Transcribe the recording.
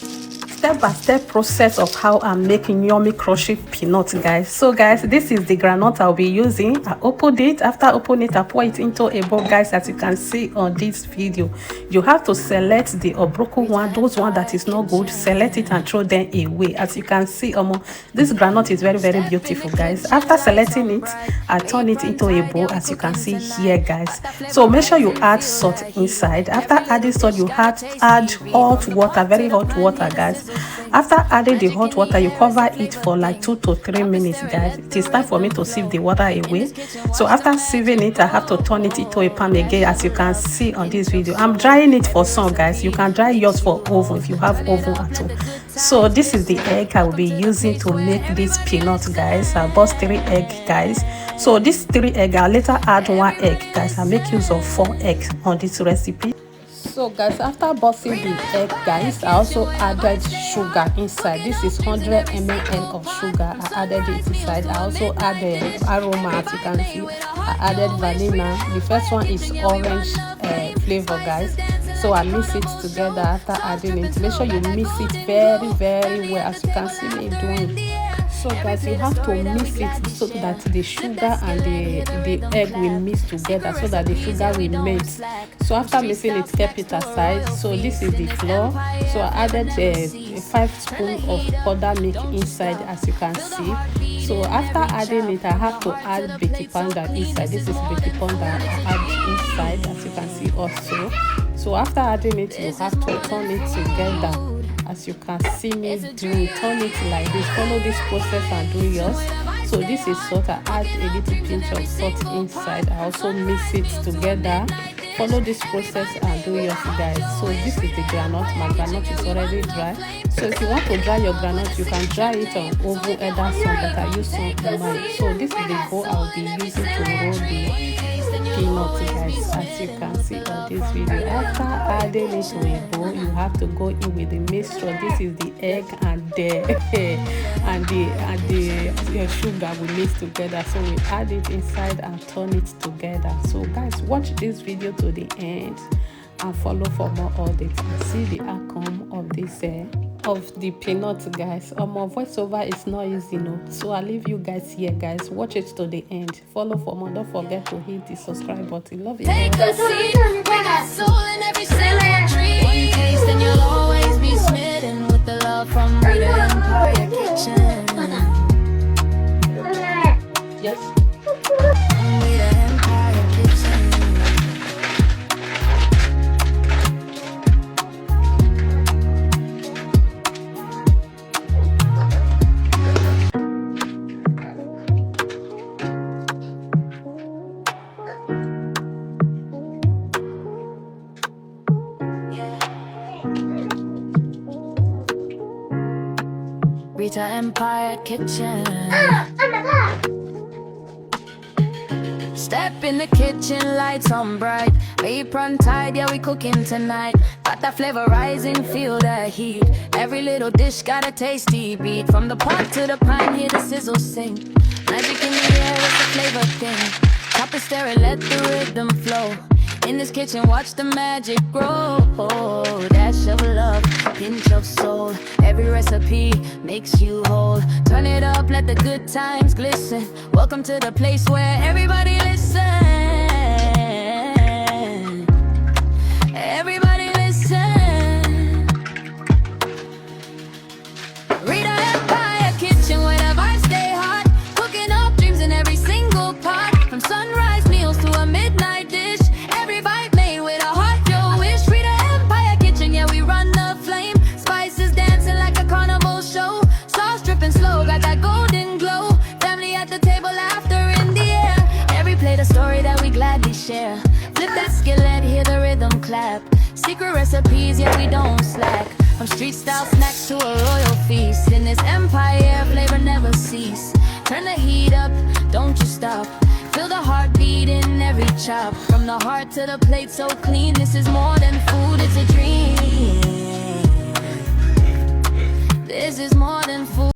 Step-by-step process of how I'm making yummy crunchy peanuts, guys. So guys, this is the granite I'll be using. I opened it. After opening it, I pour it into a bowl, guys. As you can see on this video, you have to select the broken one, those one that is not good, select it and throw them away. As you can see, this granite is very, very beautiful, guys. After selecting it, I turn it into a bowl, as you can see here, guys. So make sure you add salt inside. After adding salt, you add hot water, very hot water, guys. After adding the hot water, you cover it for like 2 to 3 minutes, guys. It is time for me to sieve the water away. So after sieving it, I have to turn it into a pan again, as you can see on this video. I'm drying it for sun, guys. You can dry yours for oven if you have oven at home. So this is the egg I will be using to make this peanut, guys. I bought 3 eggs, guys. So this 3 eggs, I'll later add 1 egg, guys. I make use of 4 eggs on this recipe. So guys, after busting the egg, guys, I also added sugar inside. This is 100 ml of sugar. I added it inside. I also added aroma, as you can see. I added vanilla. The first one is orange flavor, guys. So I mix it together after adding it. Make sure you mix it very, very well, as you can see me doing. So guys, you have to mix it so that the sugar and the egg will mix together, so that the sugar will melt. So after mixing it, keep it aside. So this is the flour. So I added a 5 spoons of powder milk inside, as you can see. So after adding it, I have to add baking powder inside. This is baking powder I add inside, as you can see also. So after adding it, you have to turn it together, as you can see me do. Turn it like this. Follow this process and do yours. So this is salt. I add a little pinch of salt inside. I also mix it together. Follow this process and do yours, guys. So this is the granite. My granite is already dry. So if you want to dry your granite, you can dry it on oven either sun, but I use some in mine. So this is the bowl I'll be using to roll the peanut, guys, as you can see on this video. After adding it to a bowl, you have to go in with the mixture. This is the egg and the sugar we mix together. So we add it inside and turn it together. So guys, watch this video to the end and follow for more updates and see the outcome of this of the peanuts, guys. My voiceover is not easy, so I'll leave you guys here, guys. Watch it to the end. Follow for more. Don't forget to hit the subscribe button. Love you. Take a seat. We got soul in every single tree. One taste and you'll always be smitten with the love from Rita Empire Kitchen. Yes. Rita Empire Kitchen. Rita Empire Kitchen. Step in the kitchen, lights on bright. Apron tied, yeah, we cooking tonight. Got that flavor rising, feel that heat. Every little dish got a tasty beat. From the pot to the pan, hear the sizzle sing. Magic in the air, it's a flavor thing. Top it, stare it, let the rhythm flow. In this kitchen, watch the magic grow. Dash of love, pinch of soul. Every recipe makes you whole. Turn it up, let the good times glisten. Welcome to the place where everybody listen. Everybody listen. Rita Empire Kitchen, where the vibes stay hot. Cooking up dreams in every single pot. From sunrise meals to a midnight dish. Every bite made with a heart, your wish. Rita Empire Kitchen, yeah, we run the flame. Spices dancing like a carnival show. Sauce dripping slow, got that golden glow. Family at the table, laughter in the air. Every plate a story that we gladly share. Flip that skillet, hear the rhythm clap. Secret recipes, yeah, we don't slack. From street style snacks to a royal feast. In this empire, flavor never cease. Turn the heat up, don't you stop. Feel the heartbeat in every chop. From the heart to the plate, so clean. This is more than food, it's a dream. This is more than food.